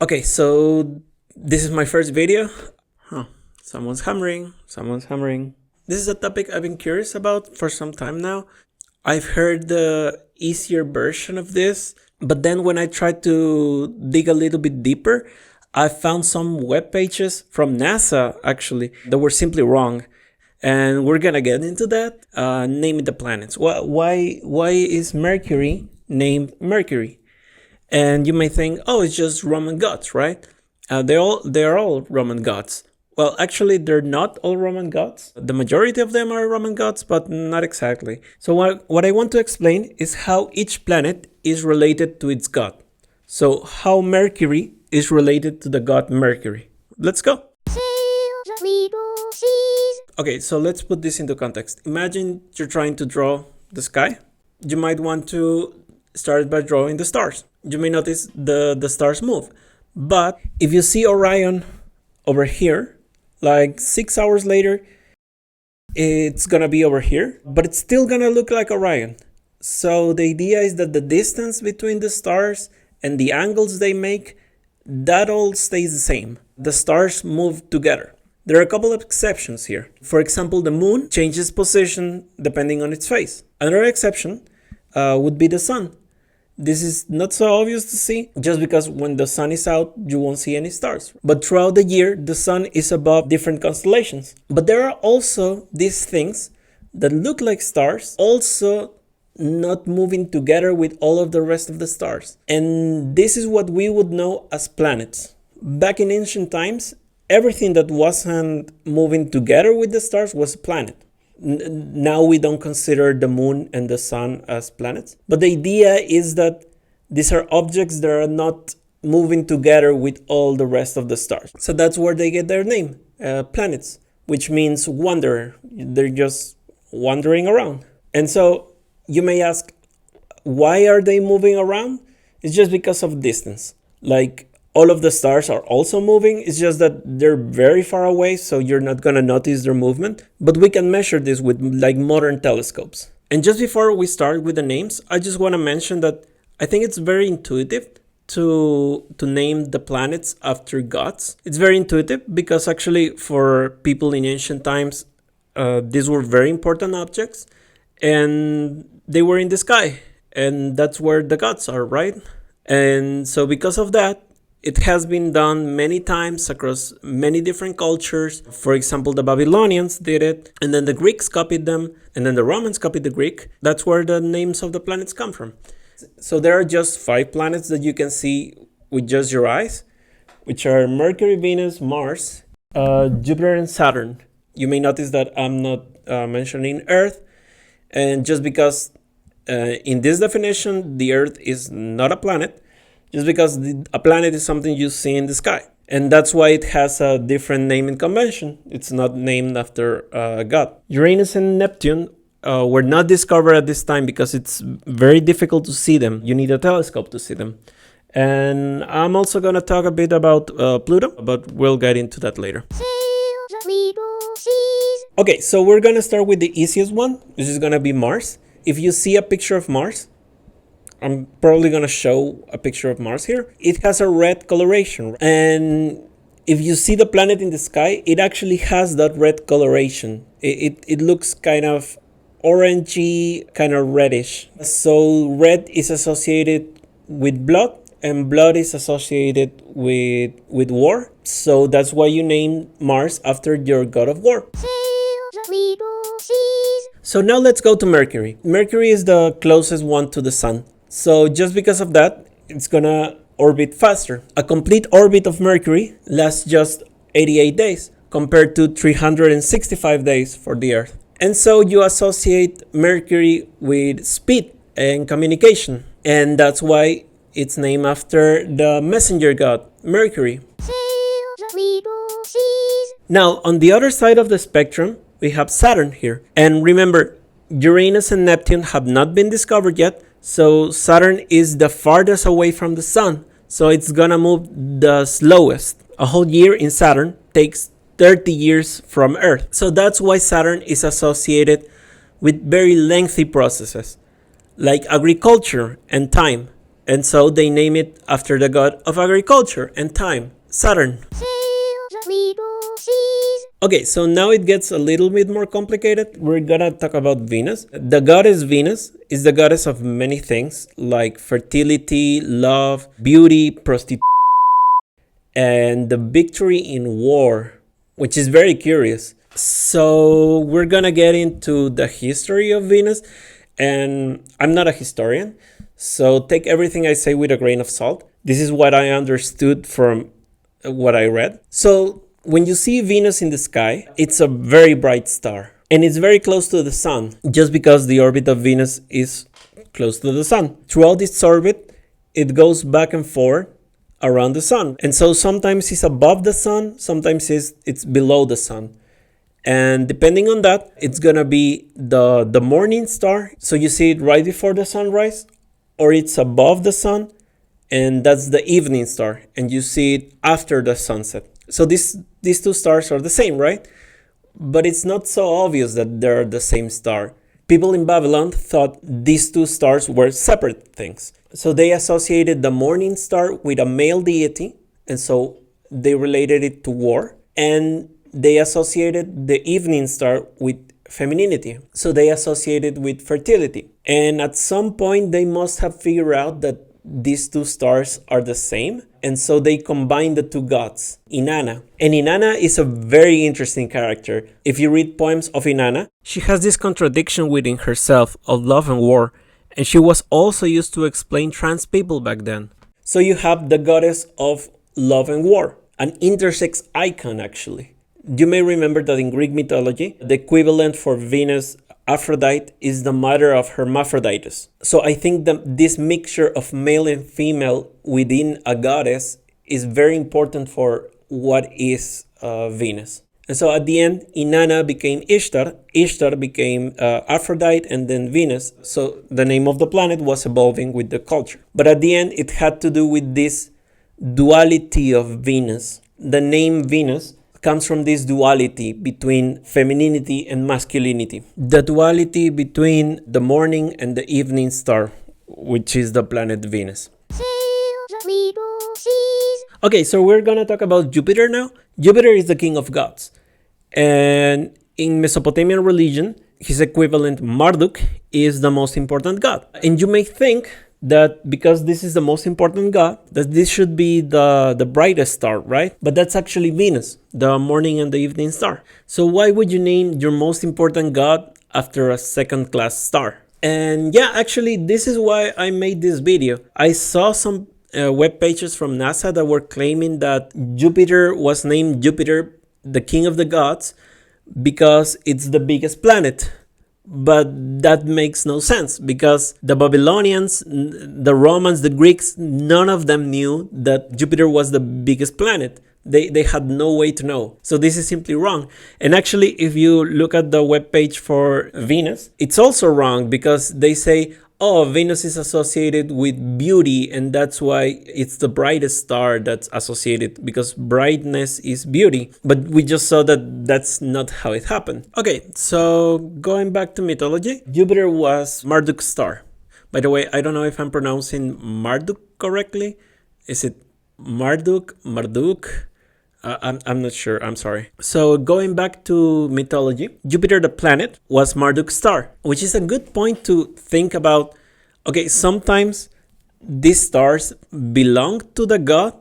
Okay, so this is my first video. Someone's hammering. This is a topic I've been curious about for some time now. I've heard the easier version of this, but then when I tried to dig a little bit deeper, I found some web pages from NASA actually that were simply wrong. And we're gonna get into that. Naming the planets. Why is Mercury named Mercury? And you may think, oh, it's just Roman gods, right? They're all Roman gods. Well, actually, they're not all Roman gods. The majority of them are Roman gods, but not exactly. So what I want to explain is how each planet is related to its god. So how Mercury is related to the god Mercury. Let's go. Okay, so let's put this into context. Imagine you're trying to draw the sky. You might want to start by drawing the stars. You may notice the stars move. But if you see Orion over here, like 6 hours later, it's gonna be over here, but it's still gonna look like Orion. So the idea is that the distance between the stars and the angles they make, that all stays the same. The stars move together. There are a couple of exceptions here. For example, the moon changes position depending on its phase. Another exception would be the sun. This is not so obvious to see, just because when the sun is out, you won't see any stars. But throughout the year, the sun is above different constellations. But there are also these things that look like stars, also not moving together with all of the rest of the stars. And this is what we would know as planets. Back in ancient times, everything that wasn't moving together with the stars was a planet. Now we don't consider the moon and the sun as planets. But the idea is that these are objects that are not moving together with all the rest of the stars. So that's where they get their name, planets, which means wanderer. They're just wandering around. And so you may ask, why are they moving around? It's just because of distance. Like, all of the stars are also moving. It's just that they're very far away, so you're not gonna notice their movement. But we can measure this with like modern telescopes. And just before we start with the names, I just want to mention that I think it's very intuitive to name the planets after gods. It's very intuitive because actually for people in ancient times, these were very important objects and they were in the sky. And that's where the gods are, right? And so because of that, it has been done many times across many different cultures. For example, the Babylonians did it, and then the Greeks copied them, and then the Romans copied the Greek. That's where the names of the planets come from. So there are just 5 planets that you can see with just your eyes, which are Mercury, Venus, Mars, Jupiter, and Saturn. You may notice that I'm not mentioning Earth, and just because in this definition, the Earth is not a planet, just because a planet is something you see in the sky. And that's why it has a different naming convention. It's not named after a god. Uranus and Neptune were not discovered at this time because it's very difficult to see them. You need a telescope to see them. And I'm also going to talk a bit about Pluto, but we'll get into that later. Okay, so we're going to start with the easiest one, which is going to be Mars. If you see a picture of Mars, I'm probably going to show a picture of Mars here. It has a red coloration. And if you see the planet in the sky, it actually has that red coloration. It looks kind of orangey, kind of reddish. So red is associated with blood, and blood is associated with war. So that's why you name Mars after your god of war. So now let's go to Mercury. Mercury is the closest one to the sun. So just because of that, it's gonna orbit faster. A complete orbit of Mercury lasts just 88 days compared to 365 days for the Earth. And so you associate Mercury with speed and communication. And that's why it's named after the messenger god, Mercury. Now, on the other side of the spectrum, we have Saturn here. And remember, Uranus and Neptune have not been discovered yet. So Saturn is the farthest away from the sun, so it's gonna move the slowest. A whole year in Saturn takes 30 years from Earth. So that's why Saturn is associated with very lengthy processes, like agriculture and time. And so they name it after the god of agriculture and time, Saturn. Okay, so now it gets a little bit more complicated. We're gonna talk about Venus. The goddess Venus is the goddess of many things like fertility, love, beauty, prostitution, and the victory in war, which is very curious. So we're gonna get into the history of Venus, and I'm not a historian, so take everything I say with a grain of salt. This is what I understood from what I read. So when you see Venus in the sky, it's a very bright star, and it's very close to the sun, just because the orbit of Venus is close to the sun. Throughout its orbit, it goes back and forth around the sun, and so sometimes it's above the sun, sometimes it's below the sun. And depending on that, it's gonna be the morning star, so you see it right before the sunrise, or it's above the sun, and that's the evening star, and you see it after the sunset. So these two stars are the same, right? But it's not so obvious that they're the same star. People in Babylon thought these two stars were separate things. So they associated the morning star with a male deity, and so they related it to war. And they associated the evening star with femininity. So they associated with fertility. And at some point, they must have figured out that these two stars are the same, and so they combine the two gods, Inanna. And Inanna is a very interesting character. If you read poems of Inanna, she has this contradiction within herself of love and war, and she was also used to explain trans people back then. So you have the goddess of love and war, an intersex icon actually. You may remember that in Greek mythology, the equivalent for Venus, Aphrodite, is the mother of Hermaphroditus. So I think that this mixture of male and female within a goddess is very important for what is Venus. And so at the end, Inanna became Ishtar, Ishtar became Aphrodite, and then Venus. So the name of the planet was evolving with the culture. But at the end, it had to do with this duality of Venus. The name Venus comes from this duality between femininity and masculinity. The duality between the morning and the evening star, which is the planet Venus. Okay, so we're gonna talk about Jupiter now. Jupiter is the king of gods. And in Mesopotamian religion, his equivalent Marduk is the most important god. And you may think that because this is the most important god, that this should be the brightest star, right? But that's actually Venus, the morning and the evening star. So why would you name your most important god after a second-class star? And yeah, actually, this is why I made this video. I saw some web pages from NASA that were claiming that Jupiter was named Jupiter, the king of the gods, because it's the biggest planet. But that makes no sense, because the Babylonians, the Romans, the Greeks, none of them knew that Jupiter was the biggest planet. They had no way to know. So this is simply wrong. And actually, if you look at the webpage for Venus, it's also wrong, because they say, oh, Venus is associated with beauty, and that's why it's the brightest star that's associated, because brightness is beauty. But we just saw that that's not how it happened. Okay, so going back to mythology, Jupiter was Marduk's star. By the way, I don't know if I'm pronouncing Marduk correctly. Is it Marduk? Marduk? I'm not sure, I'm sorry. So going back to mythology, Jupiter the planet was Marduk's star, which is a good point to think about. Okay, sometimes these stars belong to the god,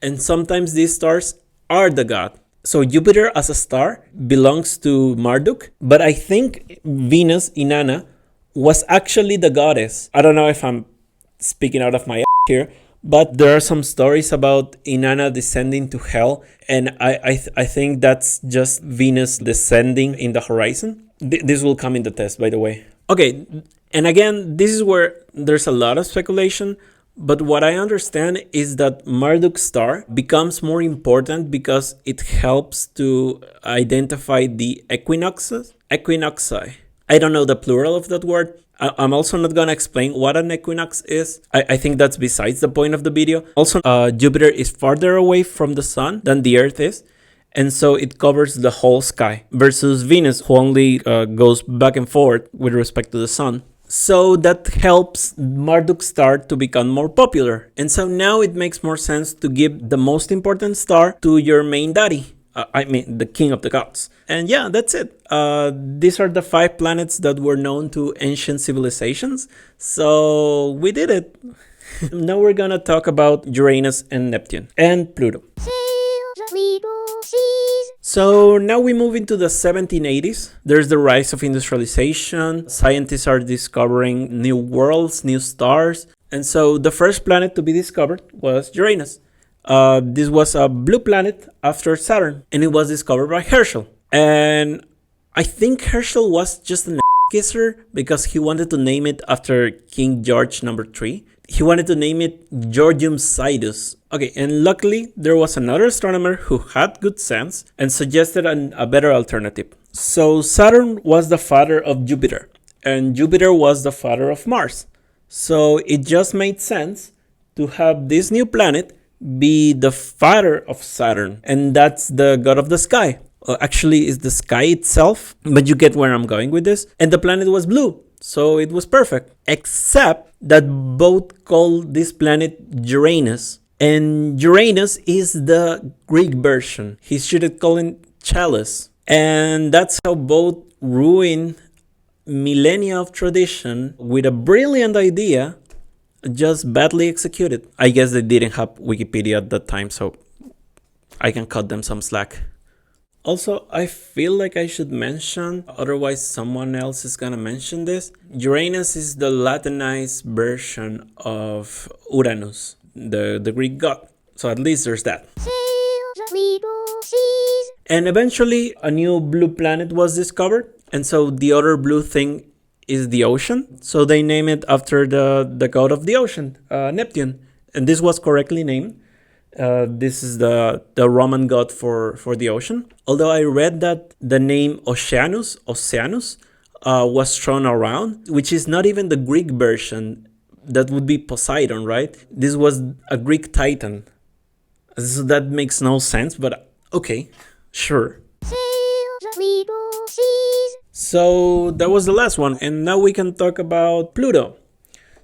and sometimes these stars are the god. So Jupiter as a star belongs to Marduk, but I think Venus, Inanna, was actually the goddess. I don't know if I'm speaking out of my ass here, but there are some stories about Inanna descending to hell, and I think that's just Venus descending in the horizon. This will come in the test, by the way. Okay, and again, this is where there's a lot of speculation, but what I understand is that Marduk's star becomes more important because it helps to identify the equinoxes. Equinoxi. I don't know the plural of that word. I'm also not going to explain what an equinox is. I think that's besides the point of the video. Also, Jupiter is farther away from the sun than the Earth is, and so it covers the whole sky, versus Venus, who only goes back and forth with respect to the sun. So that helps Marduk's star to become more popular. And so now it makes more sense to give the most important star to your main daddy. I mean, the king of the gods. And yeah, that's it. These are the 5 planets that were known to ancient civilizations. So we did it. Now we're gonna talk about Uranus and Neptune and Pluto. So now we move into the 1780s. There's the rise of industrialization. Scientists are discovering new worlds, new stars. And so the first planet to be discovered was Uranus. This was a blue planet after Saturn, and it was discovered by Herschel. And I think Herschel was just an kisser because he wanted to name it after King George III. He wanted to name it Georgium Sidus. Okay, and luckily there was another astronomer who had good sense and suggested a better alternative. So Saturn was the father of Jupiter, and Jupiter was the father of Mars. So it just made sense to have this new planet be the father of Saturn, and that's the god of the sky. Actually, it's the sky itself, but you get where I'm going with this. And the planet was blue, so it was perfect. Except that both call this planet Uranus, and Uranus is the Greek version. He should have called it Chalice, and that's how both ruin millennia of tradition with a brilliant idea, just badly executed. I guess they didn't have Wikipedia at that time, so I can cut them some slack. Also, I feel like I should mention, otherwise someone else is gonna mention this. Uranus is the Latinized version of Uranus, the Greek god. So at least there's that. And eventually a new blue planet was discovered. And so the other blue thing is the ocean. So they name it after the god of the ocean, Neptune. And this was correctly named. This is the Roman god for the ocean. Although I read that the name Oceanus was thrown around, which is not even the Greek version. That would be Poseidon, right? This was a Greek titan. So that makes no sense, but okay, sure. So that was the last one, and now we can talk about Pluto.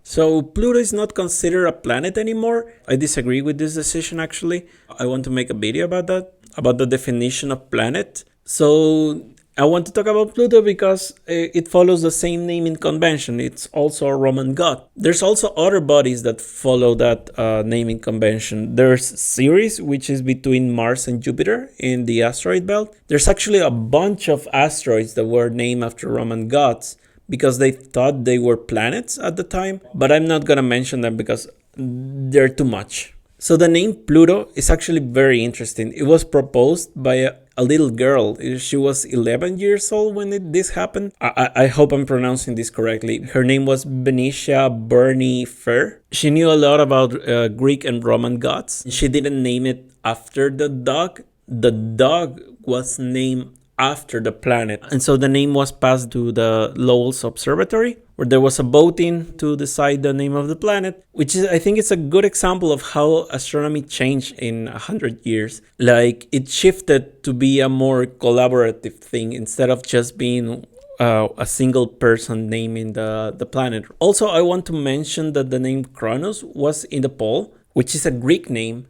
So Pluto is not considered a planet anymore. I disagree with this decision actually. I want to make a video about that, about the definition of planet. So I want to talk about Pluto because it follows the same naming convention. It's also a Roman god. There's also other bodies that follow that naming convention. There's Ceres, which is between Mars and Jupiter in the asteroid belt. There's actually a bunch of asteroids that were named after Roman gods because they thought they were planets at the time, but I'm not gonna mention them because they're too much. So the name Pluto is actually very interesting. It was proposed by a little girl. She was 11 years old when this happened. I hope I'm pronouncing this correctly. Her name was Benicia Burney Fair. She knew a lot about Greek and Roman gods. She didn't name it after the dog. The dog was named after the planet. And so the name was passed to the Lowell's Observatory, where there was a voting to decide the name of the planet, which is, I think it's a good example of how astronomy changed in 100 years. Like, it shifted to be a more collaborative thing instead of just being a single person naming the planet. Also, I want to mention that the name Kronos was in the poll, which is a Greek name,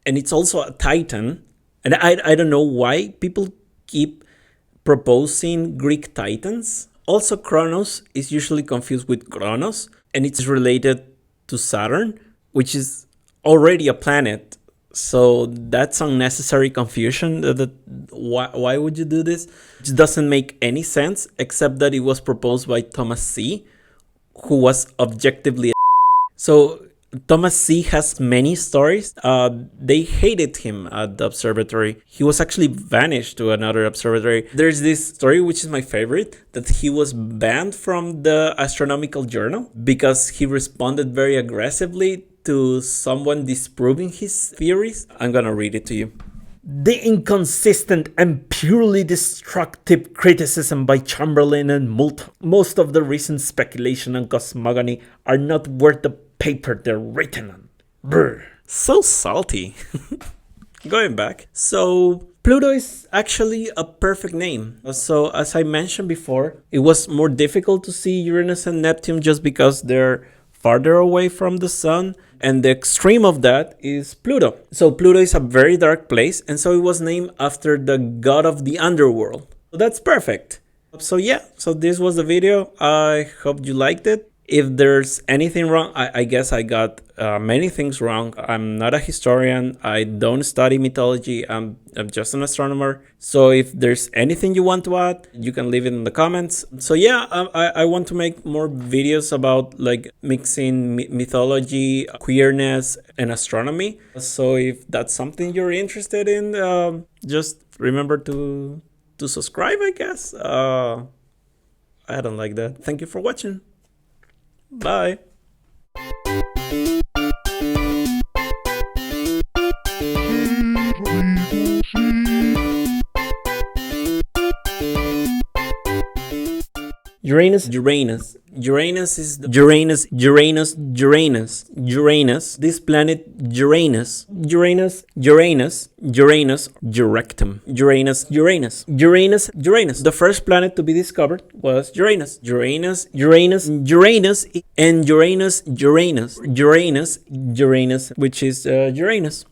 and it's also a Titan. And I don't know why people keep proposing Greek titans. Also, Kronos is usually confused with Kronos, and it's related to Saturn, which is already a planet. So that's unnecessary confusion. Why would you do this? It doesn't make any sense, except that it was proposed by Thomas C., who was objectively so Thomas C. has many stories. They hated him at the observatory. He was actually vanished to another observatory. There's this story, which is my favorite, that he was banned from the Astronomical Journal because he responded very aggressively to someone disproving his theories. I'm gonna read it to you. The inconsistent and purely destructive criticism by Chamberlain and Moult, most of the recent speculation on cosmogony are not worth the paper they're written on. Brr. So salty. Going back. So Pluto is actually a perfect name. So, as I mentioned before, it was more difficult to see Uranus and Neptune just because they're farther away from the sun, and the extreme of that is Pluto. So, Pluto is a very dark place, and so it was named after the god of the underworld. So, that's perfect. So, yeah, so this was the video. I hope you liked it. If there's anything wrong, I guess I got many things wrong. I'm not a historian. I don't study mythology. I'm just an astronomer. So if there's anything you want to add, you can leave it in the comments. So yeah, I want to make more videos about like mixing mythology, queerness, and astronomy. So if that's something you're interested in, just remember to subscribe, I guess. I don't like that. Thank you for watching. Bye. Uranus, Uranus. Uranus is the Uranus. This planet Uranus. Rectum. Uranus. The first planet to be discovered was Uranus. And Uranus, which is Uranus.